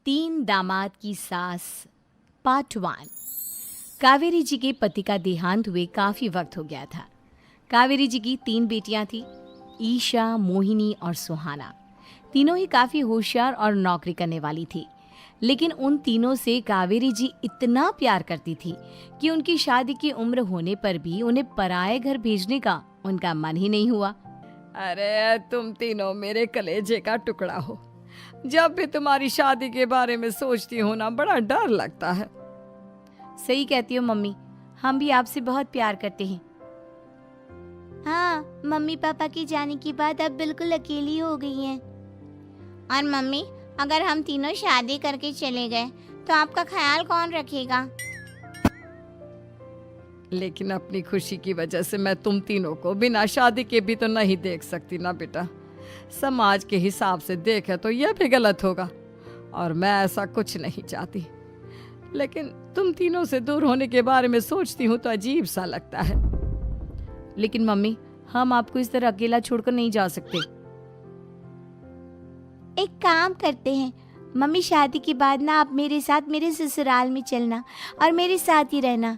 तीन दामाद की सास पार्ट 1। कावेरी जी के पति का देहांत हुए काफ़ी वक्त हो गया था। कावेरी जी की 3 बेटियां थीं, ईशा, मोहिनी और सुहाना। तीनों ही काफ़ी होशियार और नौकरी करने वाली थी। लेकिन उन तीनों से कावेरी जी इतना प्यार करती थी कि उनकी शादी की उम्र होने पर भी उन्हें पराये घर भेजने का उनका मन ही नहीं हुआ। अरे तुम तीनों मेरे कलेजे का टुकड़ा हो। जब भी तुम्हारी शादी के बारे में सोचती हूँ ना, बड़ा डर लगता है। सही कहती हो मम्मी, हम भी आपसे बहुत प्यार करते हैं। हाँ, मम्मी पापा के जाने के बाद अब बिल्कुल अकेली हो गई हैं। और मम्मी, अगर हम तीनों शादी करके चले गए तो आपका ख्याल कौन रखेगा? लेकिन अपनी खुशी की वजह से मैं तुम तीनों को बिना शादी के भी तो नहीं देख सकती ना बेटा। समाज के हिसाब से देखे तो यह भी गलत होगा और मैं ऐसा कुछ नहीं चाहती। लेकिन तुम तीनों से दूर होने के बारे में सोचती हूँ तो अजीब सा लगता है। लेकिन मम्मी, हम आपको इस तरह अकेला छोड़कर नहीं जा सकते। एक काम करते हैं मम्मी, शादी के बाद ना आप मेरे साथ मेरे ससुराल में चलना और मेरे साथ ही रहना।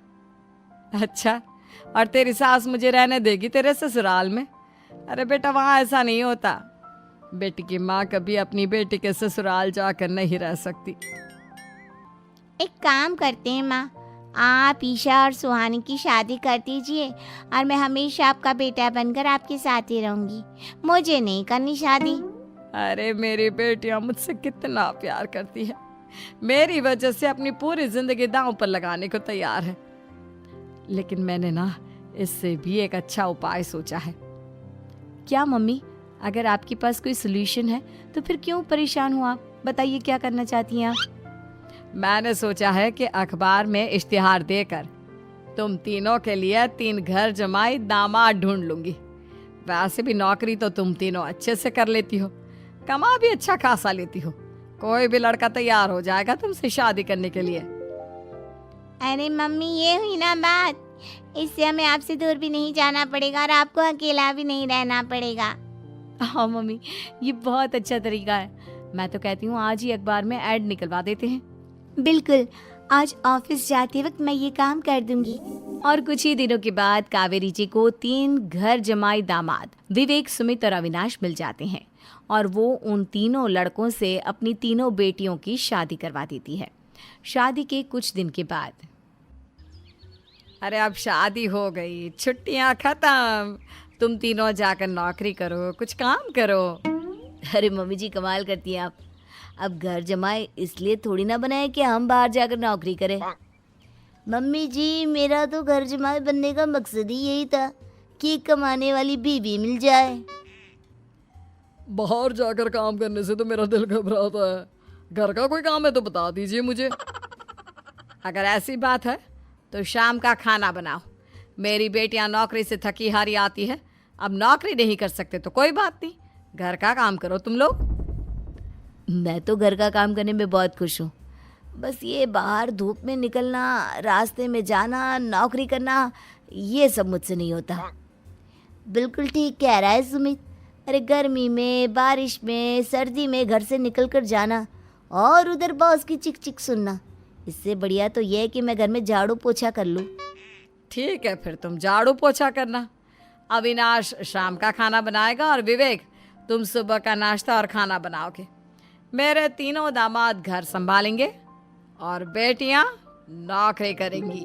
अच्छा, और तेरी सास मुझे रहने देगी तेरे ससुराल में? अरे बेटा, वहाँ ऐसा नहीं होता। बेटी की माँ कभी अपनी बेटी के ससुराल जाकर नहीं रह सकती। एक काम करते हैं माँ, आप ईशा और सुहानी की शादी कर दीजिए और मैं हमेशा आपका बेटा बनकर आपके साथ ही रहूंगी। मुझे नहीं करनी शादी। अरे मेरी बेटियां मुझसे कितना प्यार करती है, मेरी वजह से अपनी पूरी जिंदगी दांव पर लगाने को तैयार है। लेकिन मैंने ना इससे भी एक अच्छा उपाय सोचा है। क्या मम्मी? अगर आपके पास कोई सोल्यूशन है तो फिर क्यों परेशान हो आप? बताइए, क्या करना चाहती हैं आप? मैंने सोचा है कि अखबार में इश्तिहार देकर तुम तीनों के लिए 3 घर जमाई दामाद ढूंढ लूंगी। वैसे भी नौकरी तो तुम तीनों अच्छे से कर लेती हो, कमा भी अच्छा खासा लेती हो। कोई भी लड़का तैयार हो जाएगा तुमसे शादी करने के लिए। अरे मम्मी, ये हुई ना बात। इससे हमें आपसे दूर भी नहीं जाना पड़ेगा और आपको अकेला भी नहीं रहना पड़ेगा। हाँ मम्मी, ये बहुत अच्छा तरीका है। मैं तो कहती हूँ आज ही अखबार में ऐड निकलवा देते हैं। बिल्कुल, आज ऑफिस जाते वक्त मैं ये काम कर दूंगी। और कुछ ही दिनों के बाद कावेरी जी को 3 घर जमाई दामाद विवेक, सुमित और अविनाश मिल जाते हैं और वो उन तीनों लड़कों से अपनी तीनों बेटियों की शादी करवा देती है। शादी के कुछ दिन के बाद, अरे अब शादी हो गई, छुट्टियां खत्म, तुम तीनों जाकर नौकरी करो, कुछ काम करो। अरे मम्मी जी, कमाल करती हैं आप। अब घर जमाए इसलिए थोड़ी ना बनाए कि हम बाहर जाकर नौकरी करें। मम्मी जी, मेरा तो घर जमाई बनने का मकसद ही यही था कि कमाने वाली बीवी मिल जाए। बाहर जाकर काम करने से तो मेरा दिल घबराता है। घर का कोई काम है तो बता दीजिए मुझे। अगर ऐसी बात है तो शाम का खाना बनाओ। मेरी बेटियां नौकरी से थकी हारी आती है, अब नौकरी नहीं कर सकते तो कोई बात नहीं, घर का काम करो तुम लोग। मैं तो घर का काम करने में बहुत खुश हूँ। बस ये बाहर धूप में निकलना, रास्ते में जाना, नौकरी करना, ये सब मुझसे नहीं होता। बिल्कुल ठीक कह रहा है सुमित। अरे गर्मी में, बारिश में, सर्दी में घर से निकल कर जाना और उधर बॉस की चिक चिक सुनना, इससे बढ़िया तो यह है कि मैं घर में झाड़ू पोछा कर लूँ। ठीक है, फिर तुम झाड़ू पोछा करना। अविनाश शाम का खाना बनाएगा और विवेक तुम सुबह का नाश्ता और खाना बनाओगे। मेरे तीनों दामाद घर संभालेंगे और बेटियां नौकरी करेंगी।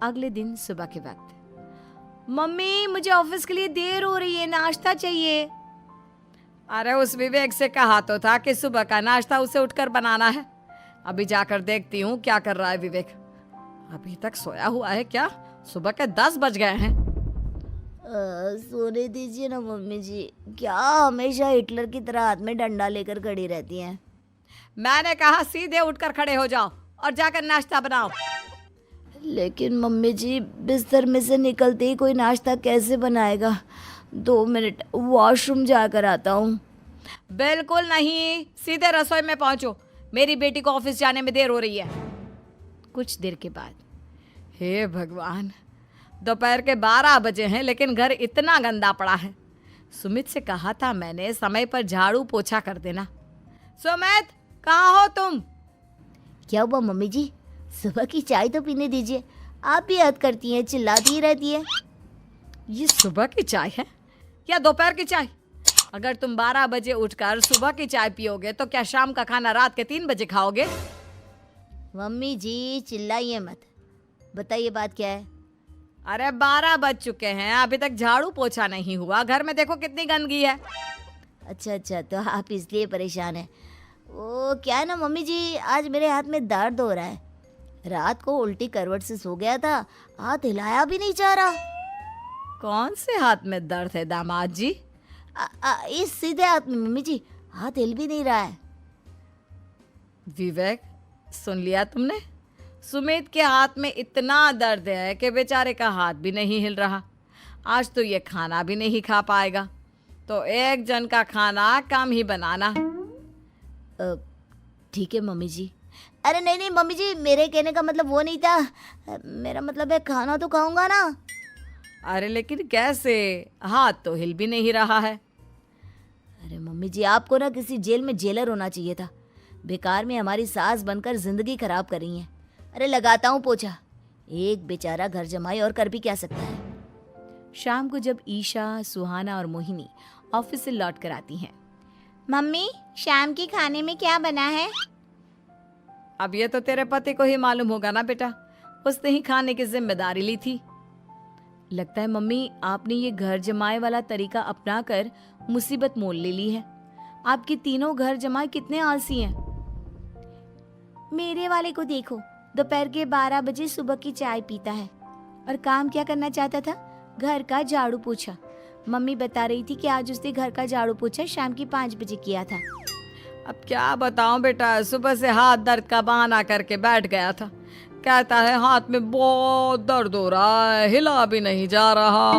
अगले दिन सुबह के वक्त, मम्मी मुझे ऑफिस के लिए देर हो रही है, नाश्ता चाहिए। अरे उस विवेक से कहा तो था कि सुबह का नाश्ता उसे उठकर बनाना है। अभी जाकर देखती हूँ क्या कर रहा है विवेक। अभी तक सोया हुआ है क्या? सुबह के 10 बज गए हैं। सोने दीजिए ना मम्मी जी, क्या हमेशा हिटलर की तरह हाथ में डंडा लेकर खड़ी रहती हैं। मैंने कहा सीधे उठकर खड़े हो जाओ और जाकर नाश्ता बनाओ। लेकिन मम्मी जी, बिस्तर में से निकलते ही कोई नाश्ता कैसे बनाएगा? 2 मिनट, वॉशरूम जाकर आता हूँ। बिल्कुल नहीं, सीधे रसोई में पहुंचो, मेरी बेटी को ऑफिस जाने में देर हो रही है। कुछ देर के बाद, हे भगवान, दोपहर के 12 बजे हैं लेकिन घर इतना गंदा पड़ा है। सुमित से कहा था मैंने समय पर झाड़ू पोछा कर देना। सुमित, कहाँ हो तुम? क्या हुआ मम्मी जी? सुबह की चाय तो पीने दीजिए। आप भी याद करती हैं, चिल्लाती ही रहती है। ये सुबह की चाय है या दोपहर की चाय? अगर तुम 12 बजे उठकर सुबह की चाय पियोगे तो क्या शाम का खाना रात के 3 बजे खाओगे? मम्मी जी चिल्लाइए मत। बताइए बात क्या है? अरे 12 बज चुके हैं, अभी तक झाड़ू पोछा नहीं हुआ। घर में देखो कितनी गंदगी है। अच्छा, तो आप इसलिए परेशान हैं। वो क्या है ना मम्मी जी, आज मेरे हाथ में दर्द हो रहा है। रात को उल्टी करवट से सो गया था, हाथ हिलाया भी नहीं जा रहा। कौन से हाथ में दर्द है दामाद जी? इस सीधे हाथ में मम्मी जी, हाथ हिल भी नहीं रहा है। विवेक, सुन लिया तुमने? सुमित के हाथ में इतना दर्द है कि बेचारे का हाथ भी नहीं हिल रहा। आज तो ये खाना भी नहीं खा पाएगा, तो एक जन का खाना कम ही बनाना। ठीक है मम्मी जी। अरे नहीं मम्मी जी, मेरे कहने का मतलब वो नहीं था। मेरा मतलब है खाना तो खाऊंगा ना। अरे लेकिन कैसे? हाथ तो हिल भी नहीं रहा है। अरे मम्मी जी, आपको ना किसी जेल में जेलर होना चाहिए था। बेकार में हमारी सास बनकर जिंदगी खराब कर रही हैं। अरे लगाता हूँ पोछा। एक बेचारा घर जमाई और कर भी क्या सकता है। शाम को जब ईशा, सुहाना और मोहिनी ऑफिस से लौट कर आती हैं। मम्मी, शाम के खाने में क्या बना है? अब ये तो तेरे पति को ही मालूम होगा ना बेटा, उसने ही खाने की जिम्मेदारी ली थी। लगता है मम्मी आपने ये घर जमाए वाला तरीका अपनाकर मुसीबत मोल ले ली है। आपके तीनों घर जमाए कितने आलसी हैं। मेरे वाले को देखो, दोपहर के 12 बजे सुबह की चाय पीता है और काम क्या करना चाहता था? घर का झाड़ू पोछा। मम्मी बता रही थी कि आज उसने घर का झाड़ू पोछा शाम के 5 बजे किया था। अब क्या बताऊं बेटा, सुबह से हाथ दर्द का बहाना करके बैठ गया था। कहता है हाथ में बहुत दर्द हो रहा है, हिला भी नहीं जा रहा।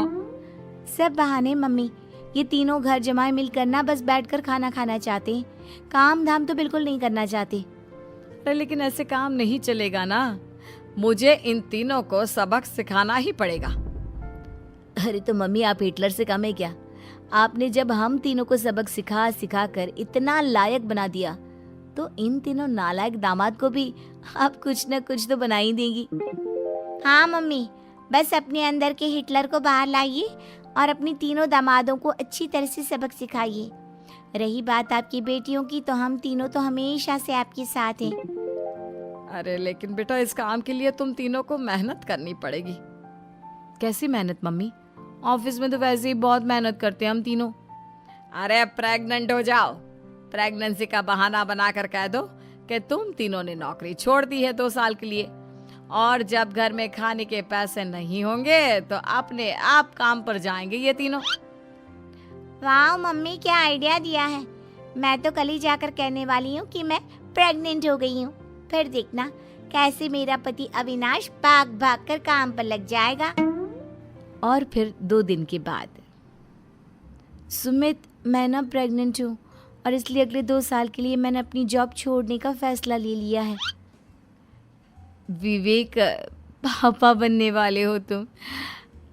सब बहाने मम्मी। ये तीनों घर जमाए मिलकर ना बस बैठकर खाना खाना चाहते हैं, काम धाम तो बिल्कुल नहीं करना चाहते। अरे लेकिन ऐसे काम नहीं चलेगा ना, मुझे इन तीनों को सबक सिखाना ही पड़ेगा। अरे तो मम्मी, आप हिटलर से कम है क्या? आपने जब हम तीनों को सबक सिखा सिखा कर इतना लायक बना दिया, तो इन तीनों नालायक दामाद को भी आप कुछ न कुछ तो बना ही देंगी। हाँ मम्मी, बस अपने अंदर के हिटलर को बाहर लाइए और अपनी तीनों दामादों को अच्छी तरह से सबक सिखाइए। रही बात आपकी बेटियों की, तो हम तीनों तो हमेशा से आपके साथ हैं। अरे लेकिन बेटा, इस काम के लिए तुम तीनों को मेहनत करनी पड़ेगी। कैसी मेहनत मम्मी? ऑफिस में तो वैसे ही बहुत मेहनत करते हैं हम तीनों। अरे प्रेग्नेंट हो जाओ, प्रेगनेंसी का बहाना बनाकर कह दो कि तुम तीनों ने नौकरी छोड़ दी है 2 साल के लिए, और जब घर में खाने के पैसे नहीं होंगे तो अपने आप काम पर जाएंगे ये तीनों। वाह मम्मी, क्या आइडिया दिया है। मैं तो कल ही जाकर कहने वाली हूँ कि मैं प्रेग्नेंट हो गई हूँ। फिर देखना कैसे मेरा पति अविनाश भाग भाग कर काम पर लग जाएगा। और फिर 2 दिन के बाद, सुमित, मैं ना प्रेग्नेंट हूँ और इसलिए अगले 2 साल के लिए मैंने अपनी जॉब छोड़ने का फैसला ले लिया है। विवेक, पापा बनने वाले हो तुम।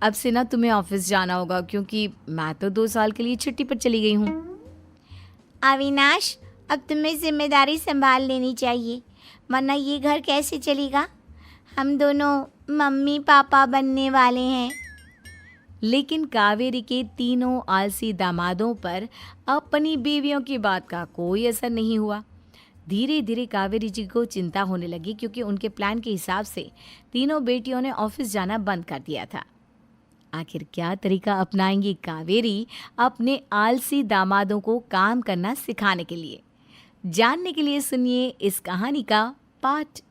अब से ना तुम्हें ऑफिस जाना होगा, क्योंकि मैं तो 2 साल के लिए छुट्टी पर चली गई हूँ। अविनाश, अब तुम्हें जिम्मेदारी संभाल लेनी चाहिए, वरना ये घर कैसे चलेगा। हम दोनों मम्मी पापा बनने वाले हैं। लेकिन कावेरी के तीनों आलसी दामादों पर अपनी बीवियों की बात का कोई असर नहीं हुआ। धीरे धीरे कावेरी जी को चिंता होने लगी, क्योंकि उनके प्लान के हिसाब से तीनों बेटियों ने ऑफिस जाना बंद कर दिया था। आखिर क्या तरीका अपनाएंगी कावेरी अपने आलसी दामादों को काम करना सिखाने के लिए? जानने के लिए सुनिए इस कहानी का पार्ट 2।